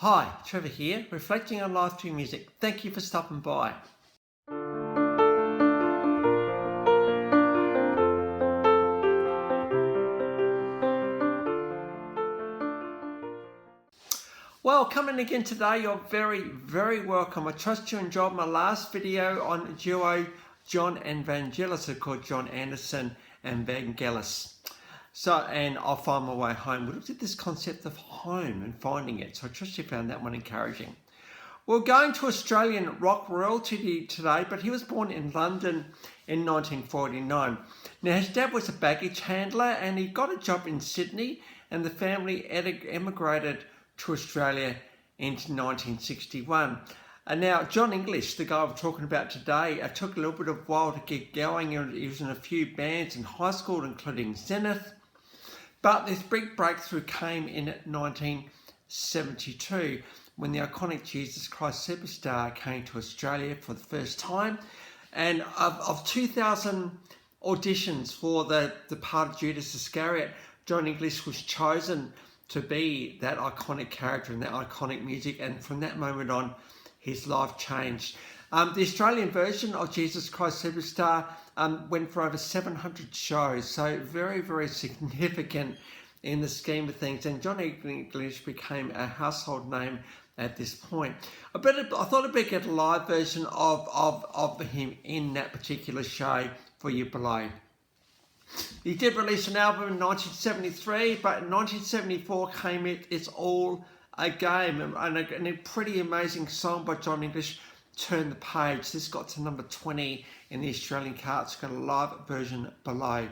Hi, Trevor here, reflecting on life through music. Thank you for stopping by. Well, coming again today, you're very, very welcome. I trust you enjoyed my last video on duo Jon and Vangelis, called Jon Anderson and Vangelis. And I'll find my way home. We looked at this concept of home and finding it, so I trust you found that one encouraging. We're going to Australian rock royalty today, but he was born in London in 1949. Now, his dad was a baggage handler and he got a job in Sydney, and the family emigrated to Australia in 1961. And now, Jon English, the guy we're talking about today, took a little bit of a while to get going. He was in a few bands in high school, including Zenith. But this big breakthrough came in 1972 when the iconic Jesus Christ Superstar came to Australia for the first time. And of 2,000 auditions for the part of Judas Iscariot, Jon English was chosen to be that iconic character and that iconic music. And from that moment on, his life changed. The Australian version of Jesus Christ Superstar went for over 700 shows, so very, very significant in the scheme of things. And Jon English became a household name at this point. I thought I'd better get a live version of him in that particular show for you below. He did release an album in 1973, but in 1974 came It's All a Game, and a pretty amazing song by Jon English, Turn the Page. This got to number 20 in the Australian charts. Got a live version below.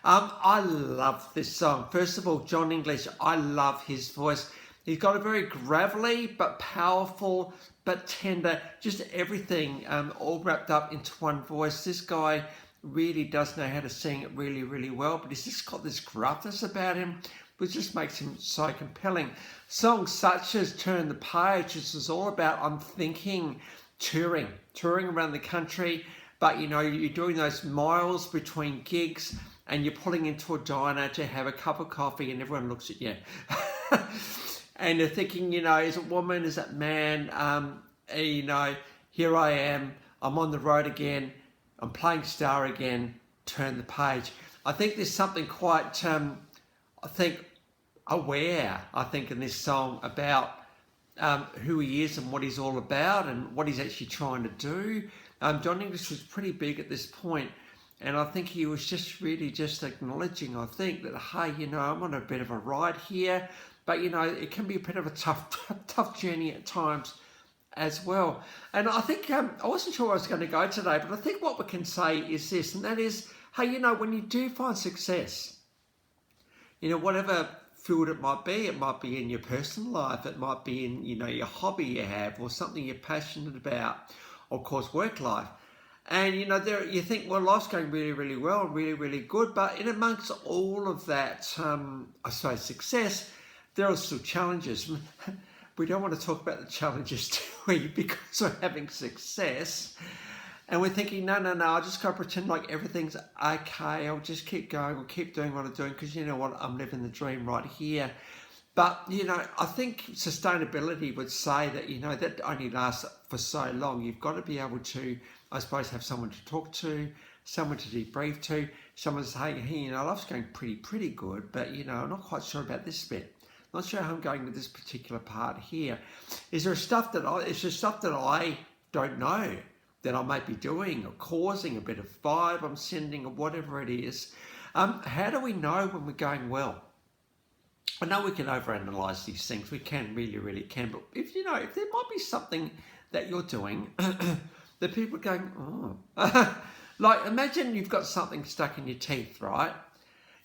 I love this song. First of all, Jon English, I love his voice. He's got a very gravelly but powerful but tender, just everything all wrapped up into one voice. This guy really does know how to sing it really, really well, but he's just got this gruffness about him which just makes him so compelling. Songs such as Turn the Page, this is all about, I'm thinking, touring around the country, but you're doing those miles between gigs and you're pulling into a diner to have a cup of coffee and everyone looks at you. And you're thinking, is it woman, is it man? Here I am, I'm on the road again, I'm playing star again, turn the page. I think there's something quite, aware, in this song about who he is and what he's all about and what he's actually trying to do. Jon English was pretty big at this point, and I think he was just really just acknowledging, that, hey, I'm on a bit of a ride here, but it can be a bit of a tough journey at times as well. And I think, I wasn't sure where I was going to go today, but I think what we can say is this, and that is, hey, when you do find success, whatever field it might be in your personal life, it might be in, your hobby you have, or something you're passionate about, or of course work life. And there you think, well, life's going really, really well, really, really good, but in amongst all of that, success, there are still challenges. We don't want to talk about the challenges, do we? Because we're having success. And we're thinking, no, I just got to pretend like everything's okay. I'll just keep going. I'll keep doing what I'm doing because you know what? I'm living the dream right here. But, I think sustainability would say that, that only lasts for so long. You've got to be able to, I suppose, have someone to talk to, someone to debrief to, someone to say, hey, life's going pretty good, but, I'm not quite sure about this bit. Not sure how I'm going with this particular part here. Is there stuff that I don't know that I might be doing or causing, a bit of vibe I'm sending or whatever it is? How do we know when we're going well? I know we can overanalyze these things. We can, really, really can. But if there might be something that you're doing that people are going, oh. Like, imagine you've got something stuck in your teeth, right?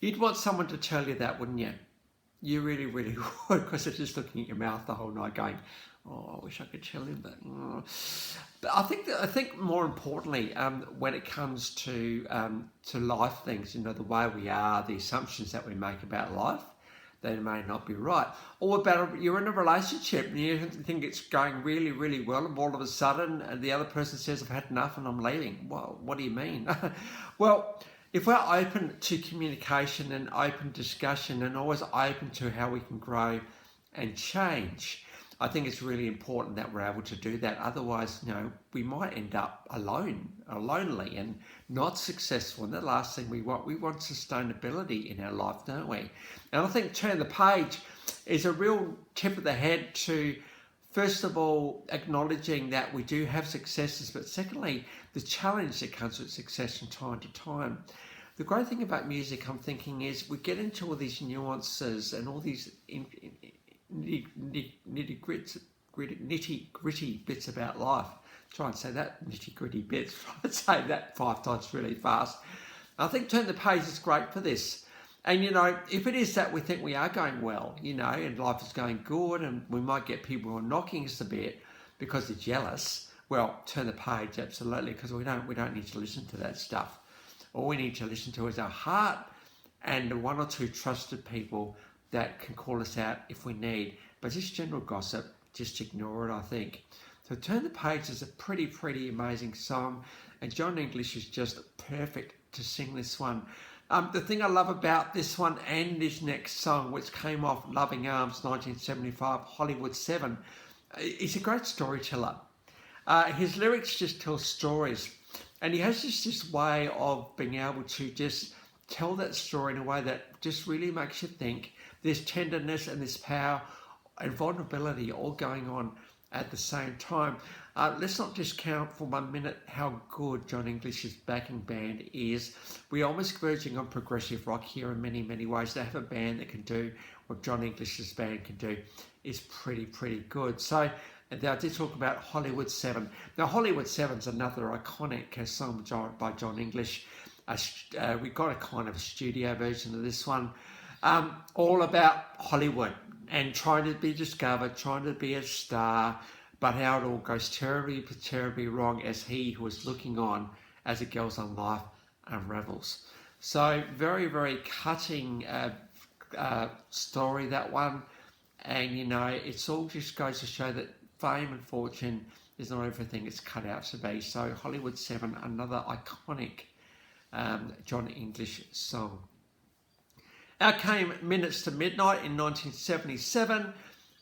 You'd want someone to tell you that, wouldn't you? You really, really would, because they're just looking at your mouth the whole night going, oh, I wish I could tell him that. Oh. But I think more importantly, when it comes to life things, the way we are, the assumptions that we make about life, they may not be right. Or about you're in a relationship and you think it's going really, really well, and all of a sudden the other person says, I've had enough and I'm leaving. Well, what do you mean? Well, if we're open to communication and open discussion and always open to how we can grow and change, I think it's really important that we're able to do that. Otherwise, we might end up alone or lonely and not successful. And the last thing we want sustainability in our life, don't we? And I think turn the page is a real tip of the head to, first of all, acknowledging that we do have successes, but secondly, the challenge that comes with success from time to time. The great thing about music, I'm thinking, is we get into all these nuances and all these nitty gritty bits about life. Try and say that, nitty gritty bits. Try and say that 5 times really fast. I think turn the page is great for this. And if it is that we think we are going well, and life is going good, and we might get people who are knocking us a bit because they're jealous, well, turn the page, absolutely, because we don't need to listen to that stuff. All we need to listen to is our heart and the 1 or 2 trusted people that can call us out if we need. But just general gossip, just ignore it, I think. So Turn the Page is a pretty amazing song, and Jon English is just perfect to sing this one. The thing I love about this one and this next song, which came off Loving Arms 1975, Hollywood 7, he's a great storyteller. His lyrics just tell stories. And he has this way of being able to just tell that story in a way that just really makes you think. There's tenderness and there's power and vulnerability all going on at the same time. Let's not discount for 1 minute how good Jon English's backing band is. We're almost verging on progressive rock here in many ways. To have a band that can do what Jon English's band can do is pretty good. So, and I did talk about Hollywood 7. Now, Hollywood 7 is another iconic song by Jon English. We got a kind of a studio version of this one, all about Hollywood and trying to be discovered, trying to be a star, but how it all goes terribly wrong as he who is looking on as it goes on life unravels. So, very cutting story, that one. And, it's all just goes to show that fame and fortune is not everything it's cut out to be. So Hollywood 7, another iconic Jon English song. Out came Minutes to Midnight in 1977.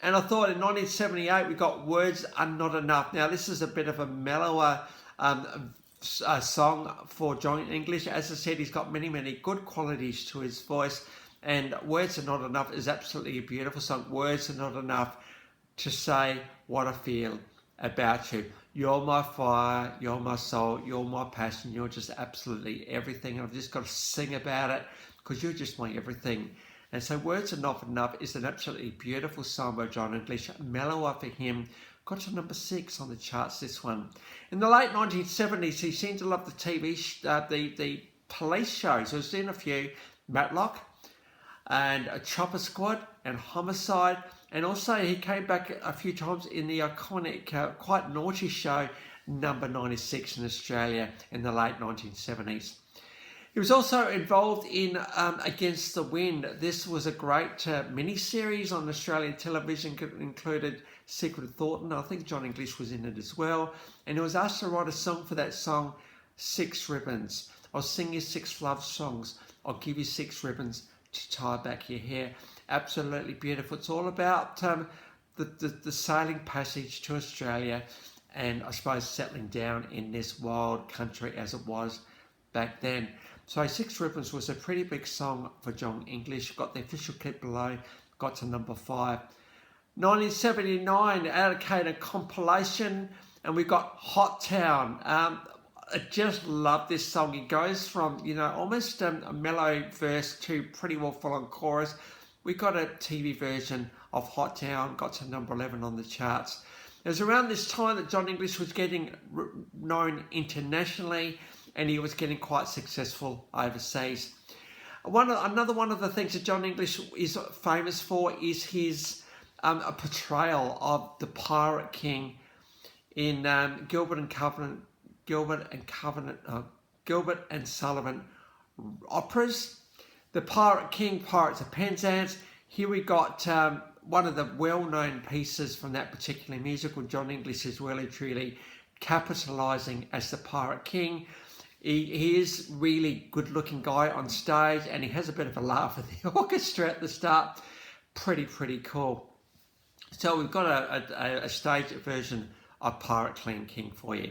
And I thought in 1978 we got Words Are Not Enough. Now this is a bit of a mellower song for Jon English. As I said, he's got many good qualities to his voice. And Words Are Not Enough is absolutely a beautiful song. Words are not enough to say what I feel about you. You're my fire, you're my soul, you're my passion, you're just absolutely everything. And I've just got to sing about it because you're just my everything. And so Words Are Not Enough is an absolutely beautiful song by Jon English, mellower for him. Got to number 6 on the charts, this one. In the late 1970s, he seemed to love the the police shows. He was in a few, Matlock and a Chopper Squad and Homicide. And also he came back a few times in the iconic, quite naughty show, Number 96 in Australia in the late 1970s. He was also involved in Against the Wind. This was a great mini-series on Australian television. It included Secret Thornton. I think Jon English was in it as well. And he was asked to write a song for that song, 6 Ribbons. I'll sing you 6 love songs. I'll give you 6 ribbons to tie back your hair. Absolutely beautiful. It's all about the sailing passage to Australia and I suppose settling down in this wild country as it was back then. So 6 Ribbons was a pretty big song for Jon English. Got the official clip below, got to number 5. 1979, allocated compilation, and we got Hot Town. I just love this song. It goes from, almost a mellow verse to pretty well full-on chorus. We got a TV version of Hot Town, got to number 11 on the charts. It was around this time that Jon English was getting known internationally, and he was getting quite successful overseas. Another one of the things that Jon English is famous for is his a portrayal of the Pirate King in Gilbert and Sullivan operas. The Pirate King, Pirates of Penzance. Here we got one of the well-known pieces from that particular musical. Jon English is really truly capitalising as the Pirate King. He is really good-looking guy on stage, and he has a bit of a laugh at the orchestra at the start. Pretty cool. So we've got a stage version of Pirate Clean King for you.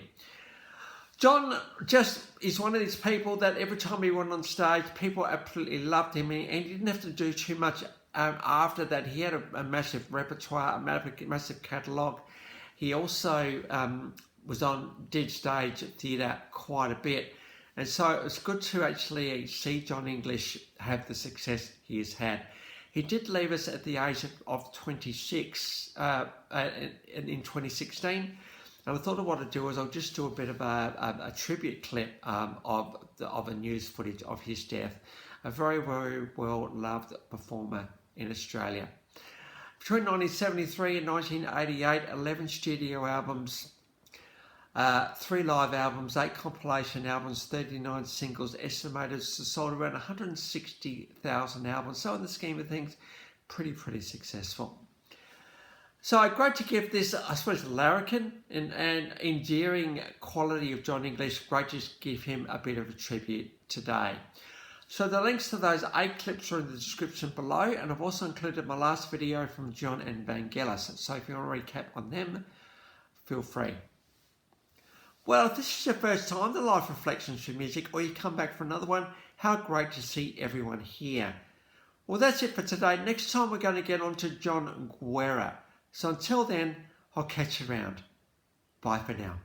Jon just is one of these people that every time he went on stage, people absolutely loved him, and he didn't have to do too much after that. He had a massive repertoire, a massive catalogue. He also did stage theatre quite a bit, and so it was good to actually see Jon English have the success he has had. He did leave us at the age of 26 in 2016. And I thought what I'd do is I'll just do a bit of a tribute clip of a news footage of his death. A very, very well loved performer in Australia. Between 1973 and 1988, 11 studio albums, 3 live albums, 8 compilation albums, 39 singles, estimated to sold around 160,000 albums. So in the scheme of things, pretty successful. So great to give this, I suppose, larrikin and endearing quality of Jon English. Great to give him a bit of a tribute today. So the links to those 8 clips are in the description below, and I've also included my last video from Jon and Vangelis. So if you want to recap on them, feel free. Well, if this is your first time to Live Reflections for Music, or you come back for another one, how great to see everyone here. Well, that's it for today. Next time we're going to get on to Jon English. So until then, I'll catch you around. Bye for now.